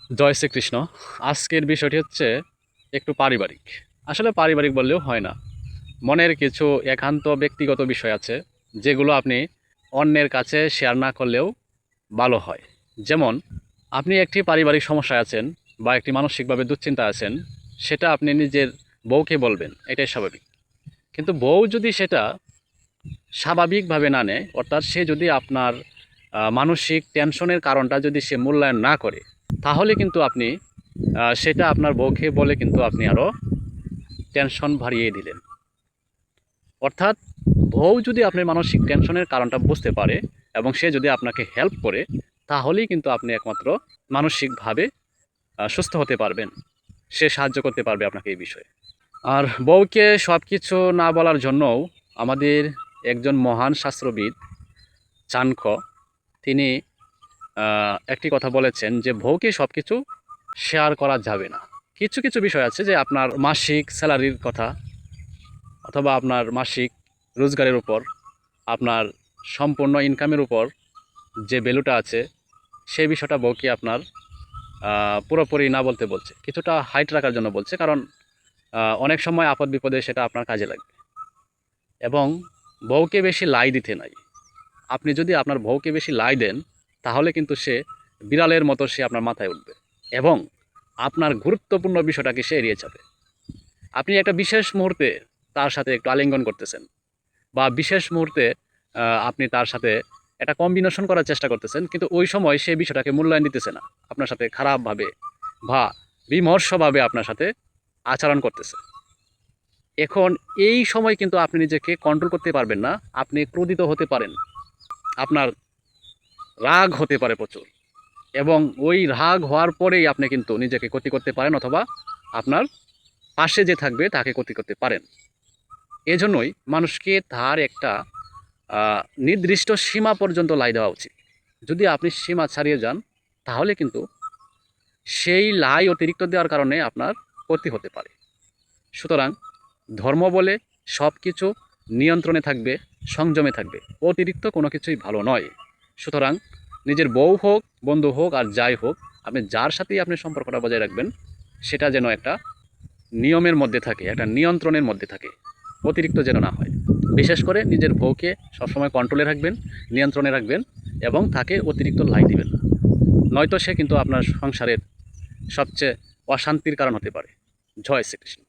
জয় শ্রীকৃষ্ণ। আজকের বিষয়টি হচ্ছে একটু পারিবারিক। আসলে পারিবারিক বললেও হয় না। মনের কিছু একান্ত ব্যক্তিগত বিষয় আছে, যেগুলো আপনি অন্যের কাছে শেয়ার না করলেও ভালো হয়। যেমন, আপনি একটি পারিবারিক সমস্যায় আছেন বা একটি মানসিকভাবে দুশ্চিন্তায় আছেন, সেটা আপনি নিজের বউকে বলবেন, এটাই স্বাভাবিক। কিন্তু বউ যদি সেটা স্বাভাবিকভাবে না নেয়, অর্থাৎ সে যদি আপনার মানসিক টেনশনের কারণটা যদি সে মূল্যায়ন না করে, তাহলে কিন্তু আপনি সেটা আপনার বউকে বলে কিন্তু আপনি আরও টেনশন বাড়িয়ে দিলেন। অর্থাৎ বউ যদি আপনার মানসিক টেনশনের কারণটা বুঝতে পারে এবং সে যদি আপনাকে হেল্প করে, তাহলেই কিন্তু আপনি একমাত্র মানসিকভাবে সুস্থ হতে পারবেন। সে সাহায্য করতে পারবে আপনাকে এই বিষয়ে। আর বউকে সব কিছু না বলার জন্যও আমাদের একজন মহান শাস্ত্রবিদ চাণক্য, তিনি একটি কথা বলেছেন যে বউকে সব কিছু শেয়ার করা যাবে না। কিছু কিছু বিষয় আছে, যে আপনার মাসিক স্যালারির কথা অথবা আপনার মাসিক রোজগারের উপর, আপনার সম্পূর্ণ ইনকামের উপর যে ভ্যালুটা আছে, সেই বিষয়টা বউকে আপনার পুরোপুরি না বলতে বলছে, কিছুটা হাইট রাখার জন্য বলছে। কারণ অনেক সময় আপদ বিপদে সেটা আপনার কাজে লাগবে। এবং বউকে বেশি লাই দিতে নাই। আপনি যদি আপনার বউকে বেশি লাই দেন, তাহলে কিন্তু সে বিড়ালের মতো সে আপনার মাথায় উঠবে এবং আপনার গুরুত্বপূর্ণ বিষয়টাকে সে এড়িয়ে যাবে। আপনি একটা বিশেষ মুহূর্তে তার সাথে একটু আলিঙ্গন করতেছেন, বা বিশেষ মুহূর্তে আপনি তার সাথে একটা কম্বিনেশন করার চেষ্টা করতেছেন, কিন্তু ওই সময় সে বিষয়টাকে মূল্যায়ন দিতেছে না, আপনার সাথে খারাপভাবে বা বিমর্ষভাবে আপনার সাথে আচরণ করতেছে। এখন এই সময় কিন্তু আপনি নিজেকে কন্ট্রোল করতে পারবেন না। আপনি ক্রোধিত হতে পারেন, আপনার রাগ হতে পারে প্রচুর, এবং ওই রাগ হওয়ার পরেই আপনি কিন্তু নিজেকে ক্ষতি করতে পারেন, অথবা আপনার পাশে যে থাকবে তাকে ক্ষতি করতে পারেন। এজন্যই মানুষকে তার একটা নির্দিষ্ট সীমা পর্যন্ত লাই দেওয়া উচিত। যদি আপনি সীমা ছাড়িয়ে যান, তাহলে কিন্তু সেই লাই অতিরিক্ত দেওয়ার কারণে আপনার ক্ষতি হতে পারে। সুতরাং ধর্ম বলে সব কিছু নিয়ন্ত্রণে থাকবে, সংযমে থাকবে। অতিরিক্ত কোনো কিছুই ভালো নয়। সুতরাং নিজের বউ হোক, বন্ধু হোক, আর যাই হোক, আপনি যার সাথেই আপনি সম্পর্কটা বজায় রাখবেন, সেটা যেন একটা নিয়মের মধ্যে থাকে, একটা নিয়ন্ত্রণের মধ্যে থাকে, অতিরিক্ত যেন না হয়। বিশেষ করে নিজের বউকে সবসময় কন্ট্রোলে রাখবেন, নিয়ন্ত্রণে রাখবেন, এবং তাকে অতিরিক্ত লাই দিবেন না। নয়তো সে কিন্তু আপনার সংসারের সবচেয়ে অশান্তির কারণ হতে পারে। জয় শ্রীকৃষ্ণ।